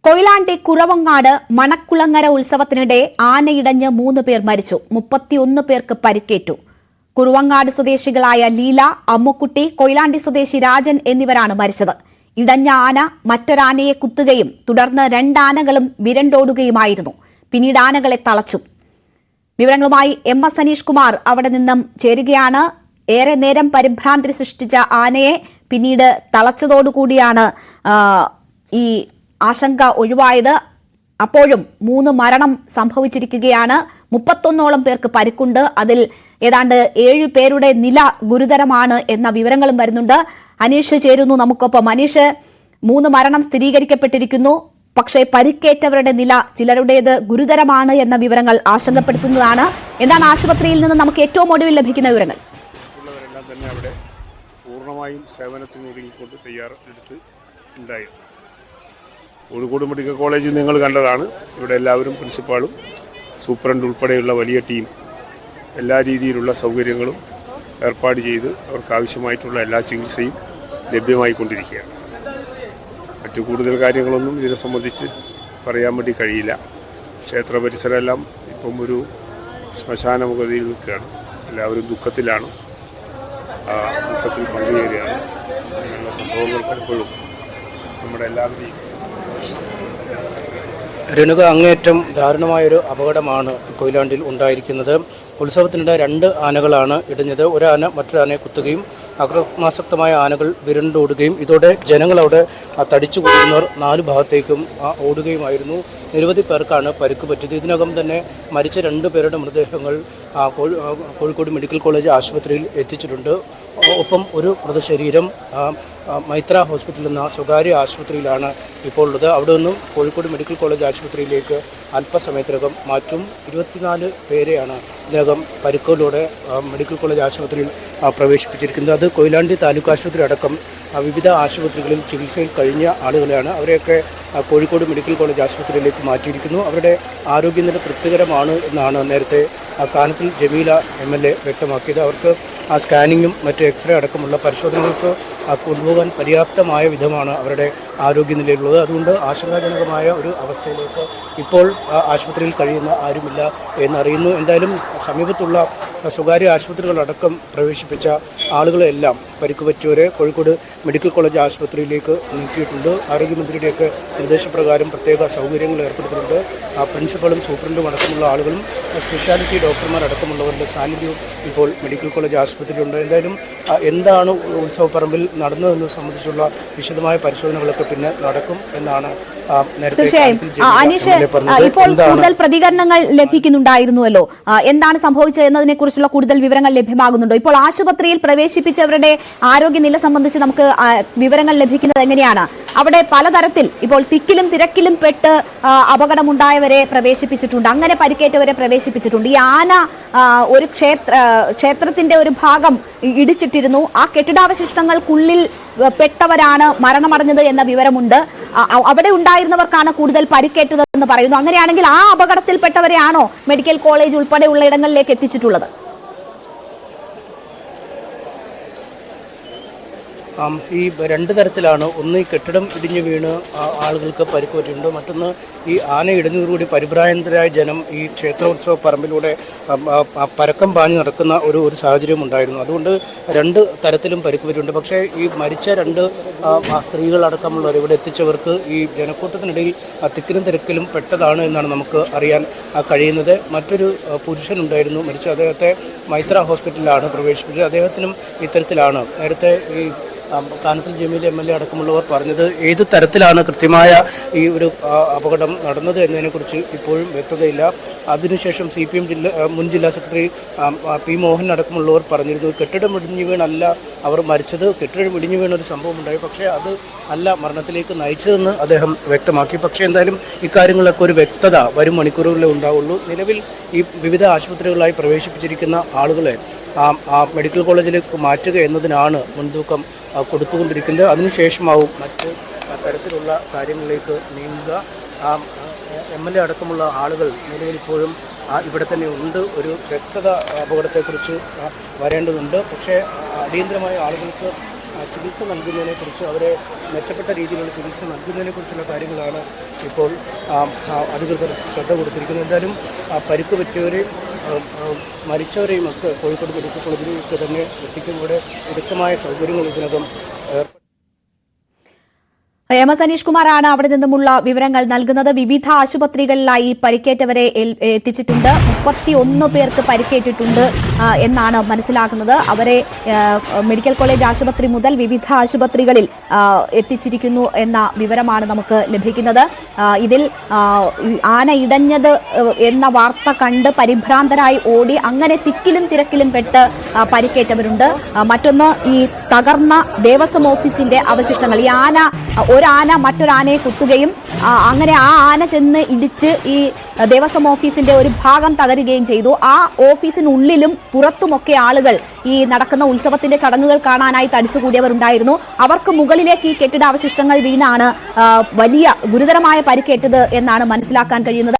കൊയിലാണ്ടി കുറവങ്ങാട് മണക്കുളങ്ങര ഉത്സവത്തിനിടെ ആനയിടഞ്ഞ് 3 പേർ മരിച്ചു. 31 പേർക്ക് പരിക്കേറ്റു. കുറുവങ്ങാട് സ്വദേശികളായ ലീല, അമ്മുക്കുട്ടി, കൊയിലാണ്ടി സ്വദേശി രാജൻ എന്നിവരാണ് മരിച്ചത്. ഇടഞ്ഞ ആന മറ്റൊരാനയെ കുത്തുകയും തുടർന്ന് 2 ആനകളും വിരണ്ടോടുകയുമായിരുന്നു. പിന്നീട് ആനകളെ തളച്ചു. വിവരങ്ങളുമായി MS അനീഷ് കുമാർ അവിടെ നിന്നും ചേരുകയാണ്. ഏറെ നേരം പരിഭ്രാന്തി സൃഷ്ടിച്ച ആനയെ പിന്നീട് തളച്ചതോടുകൂടിയാണ് ഈ ആശങ്ക ഒഴിവായത്. അപ്പോഴും 3 മരണം സംഭവിച്ചിരിക്കുകയാണ്. 31ഓളം പേർക്ക് പരിക്കുണ്ട്. അതിൽ ഏതാണ്ട് 7 പേരുടെ നില ഗുരുതരമാണ് എന്ന വിവരങ്ങളും വരുന്നുണ്ട്. അനീഷ് ചേരുന്നു നമുക്കൊപ്പം. അനീഷ്, 3 മരണം സ്ഥിരീകരിക്കപ്പെട്ടിരിക്കുന്നു. പക്ഷേ പരിക്കേറ്റവരുടെ നില ചിലരുടേത് ഗുരുതരമാണ് എന്ന വിവരങ്ങൾ ആശങ്കപ്പെടുത്തുന്നതാണ്. എന്താണ് ആശുപത്രിയിൽ നിന്ന് നമുക്ക് ഏറ്റവും ഒടുവിൽ ലഭിക്കുന്ന വിവരങ്ങൾ? തന്നെ അവിടെ പൂർണ്ണമായും സേവനത്തിന് ഒരുങ്ങിക്കൊണ്ട് തയ്യാറെടുത്ത് ഉണ്ടായിരുന്നു. കോഴിക്കോട് മെഡിക്കൽ കോളേജിൽ നിങ്ങൾ കണ്ടതാണ്. ഇവിടെ എല്ലാവരും പ്രിൻസിപ്പാളും സൂപ്രണ്ട് ഉൾപ്പെടെയുള്ള വലിയ ടീം എല്ലാ രീതിയിലുള്ള സൗകര്യങ്ങളും ഏർപ്പാട് ചെയ്ത് അവർക്ക് ആവശ്യമായിട്ടുള്ള എല്ലാ ചികിത്സയും ലഭ്യമായിക്കൊണ്ടിരിക്കുകയാണ്. മറ്റു കൂടുതൽ കാര്യങ്ങളൊന്നും ഇതിനെ സംബന്ധിച്ച് പറയാൻ വേണ്ടി കഴിയില്ല. ക്ഷേത്ര പരിസരമെല്ലാം ഇപ്പം ഒരു ശ്മശാനമുഖതയിൽ നിൽക്കുകയാണ്. എല്ലാവരും ദുഃഖത്തിലാണ്, ദുഃഖത്തിൽ പങ്കുചേരുകയാണ്. അങ്ങനെയുള്ള സംഭവങ്ങൾ പലപ്പോഴും നമ്മുടെ എല്ലാവരെയും രേണുക, അങ്ങേയറ്റം ദാരുണമായൊരു അപകടമാണ് കൊയിലാണ്ടിയിൽ ഉണ്ടായിരിക്കുന്നത്. ഉത്സവത്തിനിടെ 2 ആനകളാണ് ഇടിഞ്ഞത്. ഒരാന മറ്റൊരാനയെ കുത്തുകയും അക്രമാസക്തമായ ആനകൾ വിരണ്ടോടുകയും ഇതോടെ ജനങ്ങളവിടെ തടിച്ചു കൂടുന്നവർ 4 ഭാഗത്തേക്കും ഓടുകയുമായിരുന്നു. നിരവധി പേർക്കാണ് പരിക്ക് പറ്റിയത്. ഇതിനകം തന്നെ മരിച്ച 2 പേരുടെ മൃതദേഹങ്ങൾ കോഴിക്കോട് മെഡിക്കൽ കോളേജ് ആശുപത്രിയിൽ എത്തിച്ചിട്ടുണ്ട്. ഒപ്പം ഒരു മൃതശരീരം മൈത്ര ഹോസ്പിറ്റൽ എന്ന സ്വകാര്യ ആശുപത്രിയിലാണ് ഇപ്പോൾ ഉള്ളത്. അവിടെ നിന്നും കോഴിക്കോട് മെഡിക്കൽ കോളേജ് ആശുപത്രിയിലേക്ക് അല്പസമയത്തിനകം മാറ്റും. 24 പേരെയാണ് ഇതിനകം പരിക്കുകളിലൂടെ മെഡിക്കൽ കോളേജ് ആശുപത്രിയിൽ പ്രവേശിപ്പിച്ചിരിക്കുന്നത്. അത് കൊയിലാണ്ടി താലൂക്ക് ആശുപത്രി അടക്കം വിവിധ ആശുപത്രികളിൽ ചികിത്സയിൽ കഴിഞ്ഞ ആളുകളെയാണ്. അവരെയൊക്കെ കോഴിക്കോട് മെഡിക്കൽ കോളേജ് ആശുപത്രിയിലേക്ക് മാറ്റിയിരിക്കുന്നു. അവരുടെ ആരോഗ്യനില തൃപ്തികരമാണ് എന്നാണ് നേരത്തെ കാനത്തിൽ ജമീല MLA വ്യക്തമാക്കിയത്. അവർക്ക് സ്കാനിങ്ങും മറ്റ് എക്സ്റേ അടക്കമുള്ള പരിശോധനകൾക്ക് കൊണ്ടുപോകാൻ പര്യാപ്തമായ വിധമാണ് അവരുടെ ആരോഗ്യനിലയിലുള്ളത്. അതുകൊണ്ട് ആശങ്കാജനകമായ ഒരു അവസ്ഥയിലേക്ക് ഇപ്പോൾ ആശുപത്രിയിൽ കഴിയുന്ന ആരുമില്ല എന്നറിയുന്നു. എന്തായാലും സമീപത്തുള്ള സ്വകാര്യ ആശുപത്രികളടക്കം പ്രവേശിപ്പിച്ച ആളുകളെല്ലാം പരിക്കുപറ്റിയവരെ കോഴിക്കോട് മെഡിക്കൽ കോളേജ് ആശുപത്രിയിലേക്ക് നീക്കിയിട്ടുണ്ട്. ആരോഗ്യമന്ത്രിയുടെയൊക്കെ നിർദ്ദേശപ്രകാരം പ്രത്യേക സൗകര്യങ്ങൾ ഏർപ്പെടുത്തിയിട്ടുണ്ട്. പ്രിൻസിപ്പളും സൂപ്രണ്ടും അടക്കമുള്ള ആളുകളും സ്പെഷ്യാലിറ്റി ഡോക്ടർമാരടക്കമുള്ളവരുടെ സാന്നിധ്യവും ഇപ്പോൾ മെഡിക്കൽ കോളേജ് ആശുപത്രിയിലുണ്ട്. എന്തായാലും എന്താണ് ഉത്സവപ്പറമ്പിൽ നടന്നതെന്ന് സംബന്ധിച്ചുള്ള വിശദമായ പരിശോധനകളൊക്കെ പിന്നെ നടക്കും എന്നാണ് നേരത്തെ ഇപ്പോൾ കൂടുതൽ പ്രതികരണങ്ങൾ ലഭിക്കുന്നുണ്ടായിരുന്നുവല്ലോ. എന്താണ് സംഭവിച്ചത് എന്നതിനെ കുറിച്ചുള്ള കൂടുതൽ വിവരങ്ങൾ ലഭ്യമാകുന്നുണ്ടോ? ഇപ്പോൾ ആശുപത്രിയിൽ പ്രവേശിപ്പിച്ചവരുടെ ആരോഗ്യനില സംബന്ധിച്ച് നമുക്ക് വിവരങ്ങൾ ലഭിക്കുന്നത് എങ്ങനെയാണ്? അവിടെ പലതരത്തിൽ ഇപ്പോൾ തിക്കിലും തിരക്കിലും പെട്ട് അപകടമുണ്ടായവരെ പ്രവേശിപ്പിച്ചിട്ടുണ്ട്, അങ്ങനെ പരിക്കേറ്റവരെ പ്രവേശിപ്പിച്ചിട്ടുണ്ട്. ഈ ആന ഒരു ക്ഷേത്രത്തിന്റെ ഒരു ഭാഗം ഇടിച്ചിട്ടിരുന്നു. ആ കെട്ടിടാവശിഷ്ടങ്ങൾക്കുള്ളിൽ പെട്ടവരാണ് മരണമടഞ്ഞത് എന്ന വിവരമുണ്ട്. അവിടെ ഉണ്ടായിരുന്നവർക്കാണ് കൂടുതൽ പരിക്കേറ്റതെന്ന് പറയുന്നു. അങ്ങനെയാണെങ്കിൽ ആ അപകടത്തിൽപ്പെട്ടവരെയാണോ മെഡിക്കൽ കോളേജ് ഉൾപ്പെടെയുള്ള ഇടങ്ങളിലേക്ക് എത്തിച്ചിട്ടുള്ളത്? ഈ 2 തരത്തിലാണ്. ഒന്ന്, ഈ കെട്ടിടം ഇടിഞ്ഞു വീണ് ആളുകൾക്ക് പരിക്ക് പറ്റിയിട്ടുണ്ട്. മറ്റൊന്ന്, ഈ ആന ഇടിഞ്ഞതോടുകൂടി പരിഭ്രാന്തരായ ജനം ഈ ക്ഷേത്രോത്സവ പറമ്പിലൂടെ പരക്കം പാഞ്ഞു നടക്കുന്ന ഒരു സാഹചര്യം ഉണ്ടായിരുന്നു. അതുകൊണ്ട് 2 തരത്തിലും പരിക്ക് പറ്റിയിട്ടുണ്ട്. പക്ഷേ ഈ മരിച്ച 2 സ്ത്രീകളടക്കമുള്ളവർ ഇവിടെ എത്തിച്ചവർക്ക് ഈ ജനക്കൂട്ടത്തിനിടയിൽ തിക്കിലും തിരക്കിലും പെട്ടതാണ് എന്നാണ് നമുക്ക് അറിയാൻ കഴിയുന്നത്. മറ്റൊരു പുരുഷനുണ്ടായിരുന്നു മരിച്ച. അദ്ദേഹത്തെ മൈത്ര ഹോസ്പിറ്റലിലാണ് പ്രവേശിപ്പിച്ചത്. അദ്ദേഹത്തിനും ഇത്തരത്തിലാണ്. നേരത്തെ ഈ കാനത്തിൽ ജമീൽ MLA അടക്കമുള്ളവർ പറഞ്ഞത് ഏത് തരത്തിലാണ് കൃത്യമായ ഈ ഒരു അപകടം നടന്നത് എന്നതിനെക്കുറിച്ച് ഇപ്പോഴും വ്യക്തതയില്ല. അതിനുശേഷം CPM മുൻ ജില്ലാ സെക്രട്ടറി P. മോഹൻ അടക്കമുള്ളവർ പറഞ്ഞിരുന്നു കെട്ടിടം ഇടിഞ്ഞു വീണല്ല അവർ മരിച്ചത്, കെട്ടിടം ഇടിഞ്ഞു വീണ ഒരു സംഭവം ഉണ്ടായി, പക്ഷേ അത് അല്ല മരണത്തിലേക്ക് നയിച്ചതെന്ന് അദ്ദേഹം വ്യക്തമാക്കി. പക്ഷേ എന്തായാലും ഇക്കാര്യങ്ങളൊക്കെ ഒരു വ്യക്തത വരും മണിക്കൂറുകളിലേ ഉണ്ടാവുള്ളൂ. നിലവിൽ ഈ വിവിധ ആശുപത്രികളായി പ്രവേശിപ്പിച്ചിരിക്കുന്ന ആളുകളെ മെഡിക്കൽ കോളേജിലേക്ക് മാറ്റുക എന്നതിനാണ് മുൻതൂക്കം കൊടുത്തുകൊണ്ടിരിക്കുന്നത്. അതിനുശേഷമാവും മറ്റ് തരത്തിലുള്ള കാര്യങ്ങളിലേക്ക് നീങ്ങുക. MLA അടക്കമുള്ള ആളുകൾ നിലവിലിപ്പോഴും ഇവിടെ തന്നെ ഉണ്ട്. ഒരു വ്യക്തത അപകടത്തെക്കുറിച്ച് വരേണ്ടതുണ്ട്. പക്ഷേ അടിയന്തരമായ ആളുകൾക്ക് ചികിത്സ നൽകുന്നതിനെക്കുറിച്ച്, അവരെ മെച്ചപ്പെട്ട രീതിയിലുള്ള ചികിത്സ നൽകുന്നതിനെക്കുറിച്ചുള്ള കാര്യങ്ങളാണ് ഇപ്പോൾ അധികൃതർ ശ്രദ്ധ കൊടുത്തിരിക്കുന്നത്. എന്തായാലും പരിക്ക് പറ്റിയവരെയും മരിച്ചവരെയും ഒക്കെ കോഴിക്കോട് മെഡിക്കൽ കോളേജിലേക്ക് തന്നെ എത്തിക്കുമ്പോൾ വിദഗ്ധമായ സൗകര്യങ്ങൾ ഇതിനകം എം എസ് അനീഷ് കുമാറാണ് അവിടെ നിന്നുമുള്ള വിവരങ്ങൾ നൽകുന്നത്. വിവിധ ആശുപത്രികളിലായി പരിക്കേറ്റവരെ എത്തിച്ചിട്ടുണ്ട്. 31 പേർക്ക് പരിക്കേറ്റിട്ടുണ്ട് എന്നാണ് മനസ്സിലാക്കുന്നത്. അവരെ മെഡിക്കൽ കോളേജ് ആശുപത്രി മുതൽ വിവിധ ആശുപത്രികളിൽ എത്തിച്ചിരിക്കുന്നു എന്ന വിവരമാണ് നമുക്ക് ലഭിക്കുന്നത്. ഇതിൽ ആന ഇടഞ്ഞത് എന്ന വാർത്ത കണ്ട് പരിഭ്രാന്തരായി ഓടി അങ്ങനെ തിക്കിലും തിരക്കിലും പെട്ട് പരിക്കേറ്റവരുണ്ട്. മറ്റൊന്ന് ഈ തകർന്ന ദേവസ്വം ഓഫീസിന്റെ അവശിഷ്ടങ്ങൾ. ഈ ഒരാന മറ്റൊരാനയെ കുത്തുകയും അങ്ങനെ ആ ആന ചെന്ന് ഇടിച്ച് ഈ ദേവസ്വം ഓഫീസിന്റെ ഒരു ഭാഗം തകരുകയും ചെയ്തു. ആ ഓഫീസിനുള്ളിലും പുറത്തുമൊക്കെ ആളുകൾ ഈ നടക്കുന്ന ഉത്സവത്തിന്റെ ചടങ്ങുകൾ കാണാനായി തടിച്ചുകൂടിയവരുണ്ടായിരുന്നു. അവർക്ക് മുകളിലേക്ക് ഈ കെട്ടിടാവശിഷ്ടങ്ങൾ വീണാണ് വലിയ ഗുരുതരമായ പരിക്കേറ്റത് എന്നാണ് മനസ്സിലാക്കാൻ കഴിയുന്നത്.